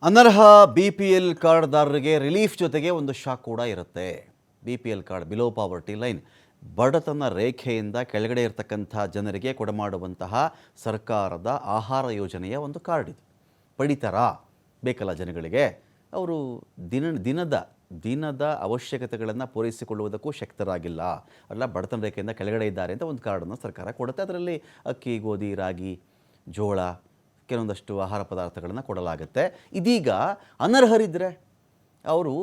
ಅನರ್ಹ BPL ಕಾರ್ಡ್ದಾರರಿಗೆ relief ಜೊತೆಗೆ ಒಂದು ಶಾಕ್ ಕೂಡ ಇರುತ್ತೆ. BPL card below poverty line, ಬಡತನ ರೇಖೆಯಿಂದ ಕೆಳಗಡೆ ಇರತಕ್ಕಂಥ ಜನರಿಗೆ ಕೊಡಮಾಡುವಂತಹ ಸರ್ಕಾರದ ಆಹಾರ ಯೋಜನೆಯ ಒಂದು ಕಾರ್ಡ್ ಇದು. ಪಡಿತಾರಾ? ಬೇಕಲ್ಲ ಜನಗಳಿಗೆ. ಅವರು ದಿನದ ಅವಶ್ಯಕತೆಗಳನ್ನು ಪೂರೈಸಿಕೊಳ್ಳುವುದಕ್ಕೂ ಶಕ್ತರಾಗಿಲ್ಲ, ಅಲ್ಲ ಬಡತನ ರೇಖೆಯಿಂದ ಕೆಳಗಡೆ ಇದ್ದಾರೆ ಅಂತ ಒಂದು ಕಾರ್ಡನ್ನು ಸರ್ಕಾರ ಕೊಡುತ್ತೆ. ಅದರಲ್ಲಿ ಅಕ್ಕಿ, ಗೋಧಿ, ರಾಗಿ, ಜೋಳ, ಕೆಲವೊಂದಷ್ಟು ಆಹಾರ ಪದಾರ್ಥಗಳನ್ನು ಕೊಡಲಾಗುತ್ತೆ. ಇದೀಗ ಅನರ್ಹರಿದ್ದರೆ, ಅವರು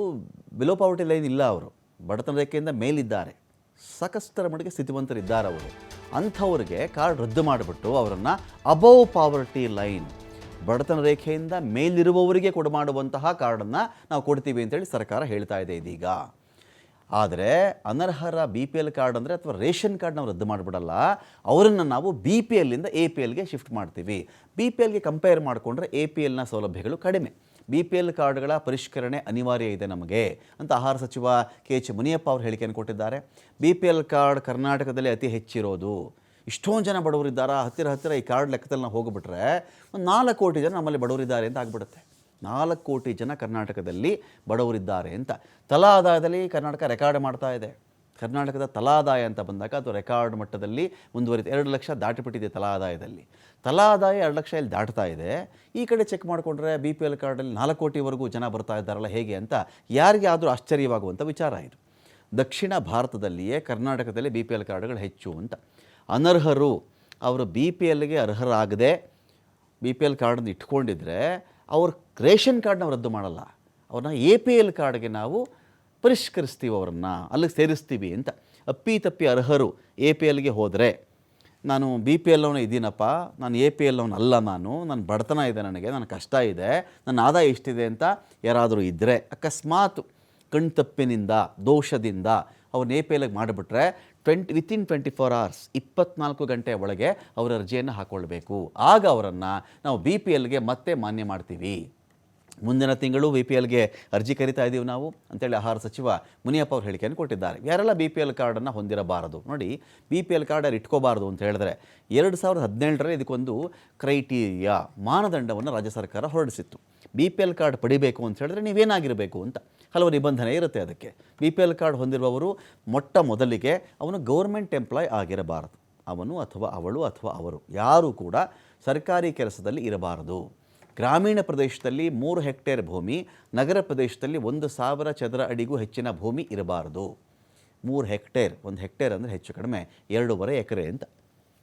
ಬಿಲೋ ಪಾವರ್ಟಿ ಲೈನ್ ಇಲ್ಲ, ಅವರು ಬಡತನ ರೇಖೆಯಿಂದ ಮೇಲಿದ್ದಾರೆ, ಸಾಕಷ್ಟರ ಮಟ್ಟಿಗೆ ಸ್ಥಿತಿವಂತರಿದ್ದಾರೆ, ಅವರು ಅಂಥವ್ರಿಗೆ ಕಾರ್ಡ್ ರದ್ದು ಮಾಡಿಬಿಟ್ಟು ಅವರನ್ನು ಅಬೌವ್ ಪಾವರ್ಟಿ ಲೈನ್, ಬಡತನ ರೇಖೆಯಿಂದ ಮೇಲಿರುವವರಿಗೆ ಕೊಡಮಾಡುವಂತಹ ಕಾರ್ಡನ್ನು ನಾವು ಕೊಡ್ತೀವಿ ಅಂತೇಳಿ ಸರ್ಕಾರ ಹೇಳ್ತಾ ಇದೆ ಇದೀಗ. ಆದರೆ ಅನರ್ಹರ BPL ಕಾರ್ಡ್ ಅಂದರೆ ಅಥವಾ ರೇಷನ್ ಕಾರ್ಡ್ ನಾವು ರದ್ದು ಮಾಡಿಬಿಡಲ್ಲ, ಅವರನ್ನು ನಾವು BPLನಿಂದ APLಗೆ ಶಿಫ್ಟ್ ಮಾಡ್ತೀವಿ. BPLಗೆ ಕಂಪೇರ್ ಮಾಡಿಕೊಂಡ್ರೆ APLನ ಸೌಲಭ್ಯಗಳು ಕಡಿಮೆ. BPL ಕಾರ್ಡ್ಗಳ ಪರಿಷ್ಕರಣೆ ಅನಿವಾರ್ಯ ಇದೆ ನಮಗೆ ಅಂತ ಆಹಾರ ಸಚಿವ KH ಮುನಿಯಪ್ಪ ಅವರು ಹೇಳಿಕೆಯನ್ನು ಕೊಟ್ಟಿದ್ದಾರೆ. BPL ಕಾರ್ಡ್ ಕರ್ನಾಟಕದಲ್ಲಿ ಅತಿ ಹೆಚ್ಚಿರೋದು. ಇಷ್ಟೊಂದು ಜನ ಬಡವರಿದ್ದಾರೆ, ಹತ್ತಿರ ಈ ಕಾರ್ಡ್ ಲೆಕ್ಕದಲ್ಲಿ ನಾವು ಹೋಗಿಬಿಟ್ರೆ ಒಂದು 4 ಕೋಟಿ ಜನ ನಮ್ಮಲ್ಲಿ ಬಡವರಿದ್ದಾರೆ ಅಂತ ಆಗಿಬಿಡುತ್ತೆ. 4 ಕೋಟಿ ಜನ ಕರ್ನಾಟಕದಲ್ಲಿ ಬಡವರಿದ್ದಾರೆ ಅಂತ. ತಲಾ ಆದಾಯದಲ್ಲಿ ಕರ್ನಾಟಕ ರೆಕಾರ್ಡ್ ಮಾಡ್ತಾ ಇದೆ. ಕರ್ನಾಟಕದ ತಲಾ ಆದಾಯ ಅಂತ ಬಂದಾಗ ಅದು ರೆಕಾರ್ಡ್ ಮಟ್ಟದಲ್ಲಿ ಮುಂದುವರಿತು. 2 ಲಕ್ಷ ದಾಟಿಬಿಟ್ಟಿದೆ ತಲಾ ಆದಾಯದಲ್ಲಿ. ತಲಾ ಆದಾಯ 2 ಲಕ್ಷ ಇಲ್ಲಿ ದಾಟ್ತಾ ಇದೆ. ಈ ಕಡೆ ಚೆಕ್ ಮಾಡಿಕೊಂಡ್ರೆ BPL ಕಾರ್ಡಲ್ಲಿ 4 ಕೋಟಿವರೆಗೂ ಜನ ಬರ್ತಾ ಇದ್ದಾರಲ್ಲ, ಹೇಗೆ ಅಂತ ಯಾರಿಗೆ ಆದರೂ ಆಶ್ಚರ್ಯವಾಗುವಂಥ ವಿಚಾರ ಇದು. ದಕ್ಷಿಣ ಭಾರತದಲ್ಲಿಯೇ ಕರ್ನಾಟಕದಲ್ಲಿ BPL ಕಾರ್ಡ್ಗಳು ಹೆಚ್ಚು ಅಂತ. ಅನರ್ಹರು ಅವರು BPLಗೆ ಅರ್ಹರಾಗದೆ BPL ಕಾರ್ಡನ್ನು ಇಟ್ಕೊಂಡಿದ್ರೆ ಅವ್ರ ರೇಷನ್ ಕಾರ್ಡ್ ನಾವು ರದ್ದು ಮಾಡಲ್ಲ, ಅವ್ರನ್ನ APL ಕಾರ್ಡ್ಗೆ ನಾವು ಪರಿಷ್ಕರಿಸ್ತೀವಿ, ಅವರನ್ನು ಅಲ್ಲಿಗೆ ಸೇರಿಸ್ತೀವಿ ಅಂತ. ಅಪ್ಪಿತಪ್ಪಿ ಅರ್ಹರು APLಗೆ ಹೋದರೆ, ನಾನು BPL ಅವನು ಇದ್ದೀನಪ್ಪ, ನಾನು APL ಅವನು ಅಲ್ಲ, ನನ್ನ ಬಡತನ ಇದೆ, ನನ್ನ ಕಷ್ಟ ಇದೆ, ನನ್ನ ಆದಾಯ ಇಷ್ಟಿದೆ ಅಂತ ಯಾರಾದರೂ ಇದ್ದರೆ, ಅಕಸ್ಮಾತ್ ಕಣ್ತಪ್ಪಿನಿಂದ ದೋಷದಿಂದ ಅವ್ರನ್ನ APLಗೆ ಮಾಡಿಬಿಟ್ರೆ ವಿತಿನ್ 24 hours 24 ಗಂಟೆ ಒಳಗೆ ಅವರ ಅರ್ಜಿಯನ್ನು ಹಾಕ್ಕೊಳ್ಬೇಕು. ಆಗ ಅವರನ್ನು ನಾವು BPLಗೆ ಮತ್ತೆ ಮಾನ್ಯ ಮಾಡ್ತೀವಿ. ಮುಂದಿನ ತಿಂಗಳು BPLಗೆ ಅರ್ಜಿ ಕರಿತಾ ಇದ್ದೀವಿ ನಾವು ಅಂತೇಳಿ ಆಹಾರ ಸಚಿವ ಮುನಿಯಪ್ಪ ಅವರು ಹೇಳಿಕೆಯನ್ನು ಕೊಟ್ಟಿದ್ದಾರೆ. ಯಾರೆಲ್ಲ BPL ಕಾರ್ಡನ್ನು ಹೊಂದಿರಬಾರದು ನೋಡಿ, BPL ಕಾರ್ಡ್ ಇಟ್ಕೋಬಾರ್ದು ಅಂತ ಹೇಳಿದ್ರೆ 2017ರಲ್ಲಿ ಇದಕ್ಕೊಂದು ಕ್ರೈಟೀರಿಯಾ, ಮಾನದಂಡವನ್ನು ರಾಜ್ಯ ಸರ್ಕಾರ ಹೊರಡಿಸಿತ್ತು. BPL ಕಾರ್ಡ್ ಪಡಿಬೇಕು ಅಂತ ಹೇಳಿದ್ರೆ ನೀವೇನಾಗಿರಬೇಕು ಅಂತ ಹಲವು ನಿಬಂಧನೆ ಇರುತ್ತೆ ಅದಕ್ಕೆ. BPL ಕಾರ್ಡ್ ಹೊಂದಿರುವವರು ಮೊಟ್ಟ ಮೊದಲಿಗೆ ಅವನು ಗೌರ್ಮೆಂಟ್ ಎಂಪ್ಲಾಯ್ ಆಗಿರಬಾರದು. ಅವನು ಅಥವಾ ಅವಳು ಅಥವಾ ಅವರು ಯಾರೂ ಕೂಡ ಸರ್ಕಾರಿ ಕೆಲಸದಲ್ಲಿ ಇರಬಾರದು. ಗ್ರಾಮೀಣ ಪ್ರದೇಶದಲ್ಲಿ 3 ಹೆಕ್ಟೇರ್ ಭೂಮಿ, ನಗರ ಪ್ರದೇಶದಲ್ಲಿ 1000 ಚದರ ಅಡಿಗೂ ಹೆಚ್ಚಿನ ಭೂಮಿ ಇರಬಾರದು. 3 ಹೆಕ್ಟೇರ್, 1 ಹೆಕ್ಟೇರ್ ಅಂದರೆ ಹೆಚ್ಚು ಕಡಿಮೆ 2.5 ಎಕರೆ ಅಂತ.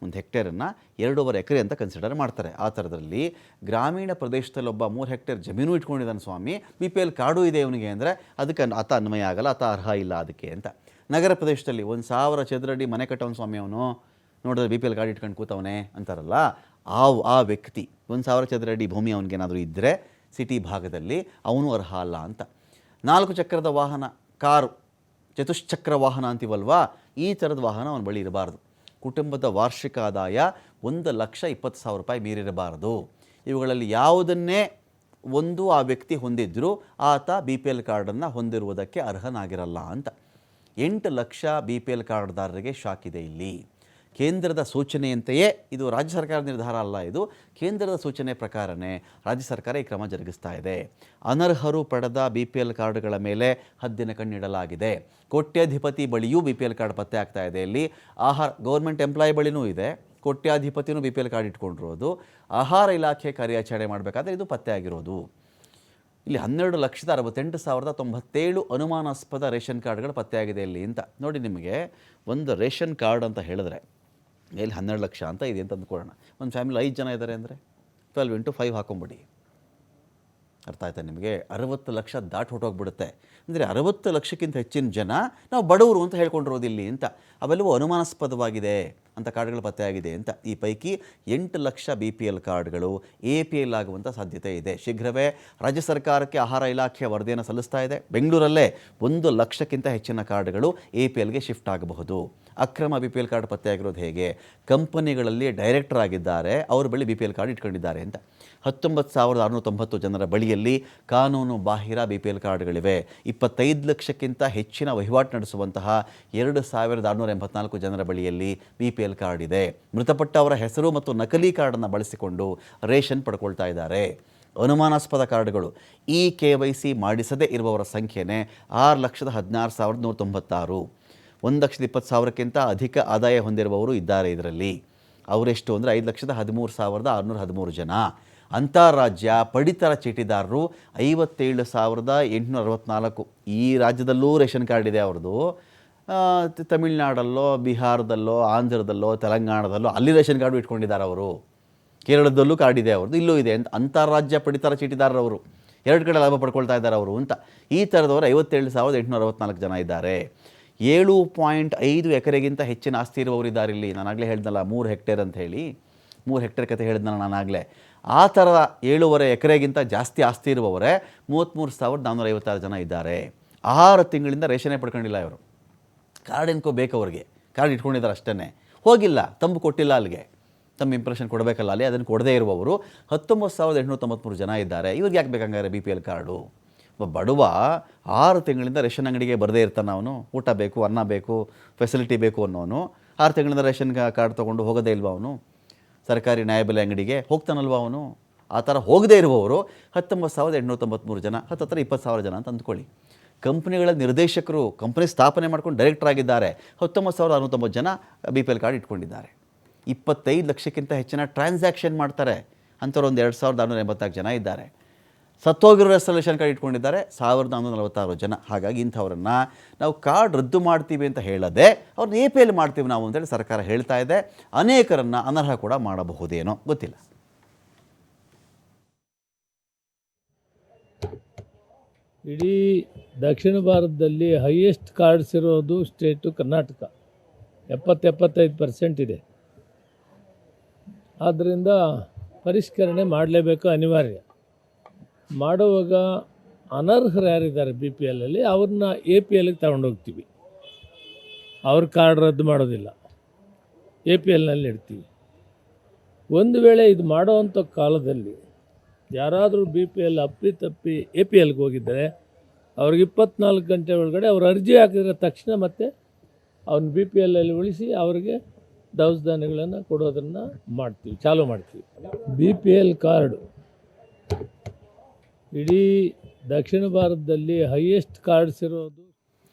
1 ಹೆಕ್ಟೇರನ್ನು 2.5 ಎಕರೆ ಅಂತ ಕನ್ಸಿಡರ್ ಮಾಡ್ತಾರೆ. ಆ ಥರದಲ್ಲಿ ಗ್ರಾಮೀಣ ಪ್ರದೇಶದಲ್ಲಿ ಒಬ್ಬ 3 ಹೆಕ್ಟೇರ್ ಜಮೀನು ಇಟ್ಕೊಂಡಿದ್ದಾನೆ ಸ್ವಾಮಿ, BPL ಕಾರ್ಡು ಇದೆ ಇವನಿಗೆ ಅಂದರೆ ಅದಕ್ಕೆ ಆತ ಅನ್ವಯ ಆಗಲ್ಲ, ಆತ ಅರ್ಹ ಇಲ್ಲ ಅದಕ್ಕೆ ಅಂತ. ನಗರ ಪ್ರದೇಶದಲ್ಲಿ 1000 ಚದರ ಅಡಿ ಮನೆ ಕಟ್ಟೋನು ಸ್ವಾಮಿ, ಅವನು ನೋಡಿದ್ರೆ BPL ಕಾರ್ಡ್ ಇಟ್ಕೊಂಡು ಕೂತವನೇ ಅಂತಾರಲ್ಲ, ಆ ವ್ಯಕ್ತಿ 1000 ಚದರ ಅಡಿ ಭೂಮಿ ಅವನಿಗೇನಾದರೂ ಇದ್ದರೆ ಸಿಟಿ ಭಾಗದಲ್ಲಿ ಅವನು ಅರ್ಹ ಅಲ್ಲ ಅಂತ. 4 ಚಕ್ರದ ವಾಹನ, ಕಾರು, ಚತುಶ್ಚಕ್ರ ವಾಹನ ಅಂತೀವಲ್ವಾ, ಈ ಥರದ ವಾಹನ ಅವನ ಬಳಿ ಇರಬಾರ್ದು. ಕುಟುಂಬದ ವಾರ್ಷಿಕ ಆದಾಯ 1,20,000 ರೂಪಾಯಿ ಮೀರಿರಬಾರದು. ಇವುಗಳಲ್ಲಿ ಯಾವುದನ್ನೇ ಒಂದು ಆ ವ್ಯಕ್ತಿ ಹೊಂದಿದ್ದರೂ ಆತ BPL ಕಾರ್ಡನ್ನು ಹೊಂದಿರುವುದಕ್ಕೆ ಅರ್ಹನಾಗಿರಲ್ಲ ಅಂತ. 8 ಲಕ್ಷ BPL ಕಾರ್ಡ್ದಾರರಿಗೆ ಶಾಕ್ ಇದೆ ಇಲ್ಲಿ. ಕೇಂದ್ರದ ಸೂಚನೆಯಂತೆಯೇ, ಇದು ರಾಜ್ಯ ಸರ್ಕಾರದ ನಿರ್ಧಾರ ಅಲ್ಲ, ಇದು ಕೇಂದ್ರದ ಸೂಚನೆ ಪ್ರಕಾರನೇ ರಾಜ್ಯ ಸರ್ಕಾರ ಈ ಕ್ರಮ ಜರುಗಿಸ್ತಾ ಇದೆ. ಅನರ್ಹರು ಪಡೆದ BPL ಕಾರ್ಡ್ಗಳ ಮೇಲೆ ಹದ್ದಿನ ಕಣ್ಣಿಡಲಾಗಿದೆ. ಕೋಟ್ಯಾಧಿಪತಿ ಬಳಿಯೂ BPL ಕಾರ್ಡ್ ಪತ್ತೆ ಆಗ್ತಾ ಇದೆ. ಇಲ್ಲಿ ಗೌರ್ಮೆಂಟ್ ಎಂಪ್ಲಾಯ್ ಬಳಿನೂ ಇದೆ, ಕೋಟ್ಯಾಧಿಪತಿನೂ BPL ಕಾರ್ಡ್ ಇಟ್ಕೊಂಡಿರೋದು. ಆಹಾರ ಇಲಾಖೆ ಕಾರ್ಯಾಚರಣೆ ಮಾಡಬೇಕಾದ್ರೆ ಇದು ಪತ್ತೆ ಆಗಿರೋದು. ಇಲ್ಲಿ 12,68,097 ಅನುಮಾನಾಸ್ಪದ ರೇಷನ್ ಕಾರ್ಡ್ಗಳು ಪತ್ತೆಯಾಗಿದೆ ಇಲ್ಲಿ ಅಂತ. ನೋಡಿ, ನಿಮಗೆ ಒಂದು ರೇಷನ್ ಕಾರ್ಡ್ ಅಂತ ಹೇಳಿದ್ರೆ ಇಲ್ಲಿ 12 ಲಕ್ಷ ಅಂತ ಇದೆ ಅಂತ ಅಂದ್ಕೊಳ್ಳೋಣ. ಒಂದು ಫ್ಯಾಮಿಲಿ 5 ಜನ ಇದ್ದಾರೆ ಅಂದರೆ 12 × 5 ಹಾಕೊಂಬಿಡಿ. ಅರ್ಥ ಆಯ್ತಾ ನಿಮಗೆ? 60 ಲಕ್ಷ ದಾಟಿ ಹೊಟ್ಟೋಗ್ಬಿಡುತ್ತೆ. ಅಂದರೆ 60 ಲಕ್ಷಕ್ಕಿಂತ ಹೆಚ್ಚಿನ ಜನ ನಾವು ಬಡವರು ಅಂತ ಹೇಳ್ಕೊಂಡಿರೋದು ಇಲ್ಲಿ ಅಂತ. ಅವೆಲ್ಲವೂ ಅನುಮಾನಾಸ್ಪದವಾಗಿದೆ ಅಂತ ಕಾರ್ಡ್ಗಳು ಪತ್ತೆಯಾಗಿದೆ ಅಂತ. ಈ ಪೈಕಿ 8 ಲಕ್ಷ BPL ಕಾರ್ಡ್ಗಳು APL ಆಗುವಂಥ ಸಾಧ್ಯತೆ ಇದೆ. ಶೀಘ್ರವೇ ರಾಜ್ಯ ಸರ್ಕಾರಕ್ಕೆ ಆಹಾರ ಇಲಾಖೆಯ ವರದಿಯನ್ನು ಸಲ್ಲಿಸ್ತಾ ಇದೆ. ಬೆಂಗಳೂರಲ್ಲೇ 1 ಲಕ್ಷಕ್ಕಿಂತ ಹೆಚ್ಚಿನ ಕಾರ್ಡ್ಗಳು APLಗೆ ಶಿಫ್ಟ್ ಆಗಬಹುದು. ಅಕ್ರಮ BPL ಕಾರ್ಡ್ ಪತ್ತೆಯಾಗಿರೋದು ಹೇಗೆ? ಕಂಪನಿಗಳಲ್ಲಿ ಡೈರೆಕ್ಟರ್ ಆಗಿದ್ದಾರೆ, ಅವ್ರ ಬಳಿ BPL ಕಾರ್ಡ್ ಇಟ್ಕೊಂಡಿದ್ದಾರೆ ಅಂತ. 19,690 ಜನರ ಬಳಿಯಲ್ಲಿ ಕಾನೂನು ಬಾಹಿರ BPL ಕಾರ್ಡ್ಗಳಿವೆ. 25 ಲಕ್ಷಕ್ಕಿಂತ ಹೆಚ್ಚಿನ ವಹಿವಾಟು ನಡೆಸುವಂತಹ 2,684 ಜನರ ಬಳಿಯಲ್ಲಿ BPL ಕಾರ್ಡ್ ಇದೆ. ಮೃತಪಟ್ಟವರ ಹೆಸರು ಮತ್ತು ನಕಲಿ ಕಾರ್ಡನ್ನು ಬಳಸಿಕೊಂಡು ರೇಷನ್ ಪಡ್ಕೊಳ್ತಾ ಇದ್ದಾರೆ. ಅನುಮಾನಾಸ್ಪದ ಕಾರ್ಡ್ಗಳು. ಈ KYC ಮಾಡಿಸದೇ ಇರುವವರ ಸಂಖ್ಯೆನೇ 6,16,196. 1,20,000ಕ್ಕಿಂತ ಅಧಿಕ ಆದಾಯ ಹೊಂದಿರುವವರು ಇದ್ದಾರೆ ಇದರಲ್ಲಿ. ಅವರೆಷ್ಟು ಅಂದರೆ 5,13,613 ಜನ. ಅಂತಾರಾಜ್ಯ ಪಡಿತರ ಚೀಟಿದಾರರು 57,864. ಈ ರಾಜ್ಯದಲ್ಲೂ ರೇಷನ್ ಕಾರ್ಡ್ ಇದೆ ಅವ್ರದ್ದು. ತಮಿಳ್ನಾಡಲ್ಲೋ, ಬಿಹಾರದಲ್ಲೋ, ಆಂಧ್ರದಲ್ಲೋ, ತೆಲಂಗಾಣದಲ್ಲೋ ಅಲ್ಲಿ ರೇಷನ್ ಕಾರ್ಡು ಇಟ್ಕೊಂಡಿದ್ದಾರೆ ಅವರು. ಕೇರಳದಲ್ಲೂ ಕಾರ್ಡ್ ಇದೆ ಅವ್ರದ್ದು, ಇಲ್ಲೂ ಇದೆ ಅಂತ. ಅಂತಾರಾಜ್ಯ ಪಡಿತರ ಚೀಟಿದಾರರವರು 2 ಕಡೆ ಲಾಭ ಪಡ್ಕೊಳ್ತಾ ಇದ್ದಾರೆ ಅವರು ಅಂತ. ಈ ಥರದವರು 57,864 ಜನ ಇದ್ದಾರೆ. 7.5 ಎಕರೆಗಿಂತ ಹೆಚ್ಚಿನ ಆಸ್ತಿ ಇರುವವರು ಇದ್ದಾರೆ ಇಲ್ಲಿ. ನಾನಾಗಲೇ ಹೇಳ್ದಲ್ಲ 3 ಹೆಕ್ಟೇರ್ ಅಂತ ಹೇಳಿ, 3 ಹೆಕ್ಟೇರ್ ಕತೆ ಹೇಳಿದ್ನಲ್ಲ ನಾನಾಗಲೇ. ಆ ಥರ 7.5 ಎಕರೆಗಿಂತ ಜಾಸ್ತಿ ಆಸ್ತಿ ಇರುವವರೇ 33,456 ಜನ ಇದ್ದಾರೆ. 6 ತಿಂಗಳಿಂದ ರೇಷನ್ನೇ ಪಡ್ಕೊಂಡಿಲ್ಲ ಇವರು. ಕಾರ್ಡ್ ಎನ್ಕೋ ಬೇಕು ಅವ್ರಿಗೆ, ಕಾರ್ಡ್ ಇಟ್ಕೊಂಡಿದ್ದಾರೆ ಅಷ್ಟೇ, ಹೋಗಿಲ್ಲ, ತಂಬು ಕೊಟ್ಟಿಲ್ಲ ಅಲ್ಲಿಗೆ, ತಮ್ಮ ಇಂಪ್ರೆಷನ್ ಕೊಡಬೇಕಲ್ಲ ಅಲ್ಲಿ, ಅದನ್ನು ಕೊಡದೇ ಇರುವವರು 19,893 ಜನ ಇದ್ದಾರೆ. ಇವ್ರಿಗೆ ಯಾಕೆ ಬೇಕಂಗಾರೆ BPL ಕಾರ್ಡು? ಬಡವ 6 ತಿಂಗಳಿಂದ ರೇಷನ್ ಅಂಗಡಿಗೆ ಬರದೇ ಇರ್ತಾನೆ ಅವನು. ಊಟ ಬೇಕು, ಅನ್ನ ಬೇಕು, ಫೆಸಿಲಿಟಿ ಬೇಕು ಅನ್ನೋನು 6 ತಿಂಗಳಿಂದ ರೇಷನ್ ಕಾರ್ಡ್ ತೊಗೊಂಡು ಹೋಗೋದೇ ಇಲ್ವ ಅವನು? ಸರ್ಕಾರಿ ನ್ಯಾಯಬೆಲೆ ಅಂಗಡಿಗೆ ಹೋಗ್ತಾನಲ್ವ ಅವನು? ಆ ಥರ ಹೋಗದೇ ಇರುವವರು 19,893 ಜನ, ಹತ್ತತ್ರ 20,000 ಜನ ಅಂತ ಅಂದ್ಕೊಳ್ಳಿ. ಕಂಪ್ನಿಗಳ ನಿರ್ದೇಶಕರು ಕಂಪ್ನಿ ಸ್ಥಾಪನೆ ಮಾಡ್ಕೊಂಡು ಡೈರೆಕ್ಟರ್ ಆಗಿದ್ದಾರೆ. 19,690 ಜನ BPL ಕಾರ್ಡ್ ಇಟ್ಕೊಂಡಿದ್ದಾರೆ. 25 ಲಕ್ಷಕ್ಕಿಂತ ಹೆಚ್ಚಿನ ಟ್ರಾನ್ಸಾಕ್ಷನ್ ಮಾಡ್ತಾರೆ ಅಂಥವ್ರು ಒಂದು 2,684 ಜನ ಇದ್ದಾರೆ. ಸತ್ತೋಗಿರೋ ರೇಷನ್ ಕಾರ್ಡ್ ಇಟ್ಕೊಂಡಿದ್ದಾರೆ 1,446 ಜನ. ಹಾಗಾಗಿ ಇಂಥವ್ರನ್ನು ನಾವು ಕಾರ್ಡ್ ರದ್ದು ಮಾಡ್ತೀವಿ ಅಂತ ಹೇಳದೆ ಅವ್ರನ್ನ APL ಮಾಡ್ತೀವಿ ನಾವು ಅಂತೇಳಿ ಸರ್ಕಾರ ಹೇಳ್ತಾ ಇದೆ. ಅನೇಕರನ್ನು ಅನರ್ಹ ಕೂಡ ಮಾಡಬಹುದೇನೋ ಗೊತ್ತಿಲ್ಲ. ಇಡೀ ದಕ್ಷಿಣ ಭಾರತದಲ್ಲಿ ಹೈಯೆಸ್ಟ್ ಕಾರ್ಡ್ಸ್ ಇರೋದು ಸ್ಟೇಟು ಕರ್ನಾಟಕ. 70-75% ಇದೆ. ಆದ್ದರಿಂದ ಪರಿಷ್ಕರಣೆ ಮಾಡಲೇಬೇಕು, ಅನಿವಾರ್ಯ. ಮಾಡುವಾಗ ಅನರ್ಹರು ಯಾರಿದ್ದಾರೆ BPLಲ್ಲಿ ಅವ್ರನ್ನ APLಗೆ ತಗೊಂಡೋಗ್ತೀವಿ. ಅವ್ರ ಕಾರ್ಡ್ ರದ್ದು ಮಾಡೋದಿಲ್ಲ, APLನಲ್ಲಿ ಇಡ್ತೀವಿ. ಒಂದು ವೇಳೆ ಇದು ಮಾಡೋವಂಥ ಕಾಲದಲ್ಲಿ ಯಾರಾದರೂ BPL ಅಪ್ಪಿತಪ್ಪಿ APLಗೆ ಹೋಗಿದ್ದರೆ ಅವ್ರಿಗೆ 24 ಗಂಟೆ ಒಳಗಡೆ ಅವ್ರು ಅರ್ಜಿ ಹಾಕಿದ್ರೆ ತಕ್ಷಣ ಮತ್ತೆ ಅವ್ನ BPLಲ್ಲಿ ಉಳಿಸಿ ಅವ್ರಿಗೆ ದವಸ ಧಾನ್ಯಗಳನ್ನು ಕೊಡೋದನ್ನು ಮಾಡ್ತೀವಿ, ಚಾಲೂ ಮಾಡ್ತೀವಿ. BPL ಕಾರ್ಡು ಇಡೀ ದಕ್ಷಿಣ ಭಾರತದಲ್ಲಿ ಹೈಯೆಸ್ಟ್ ಕಾರ್ಡ್ಸ್ ಇರೋದು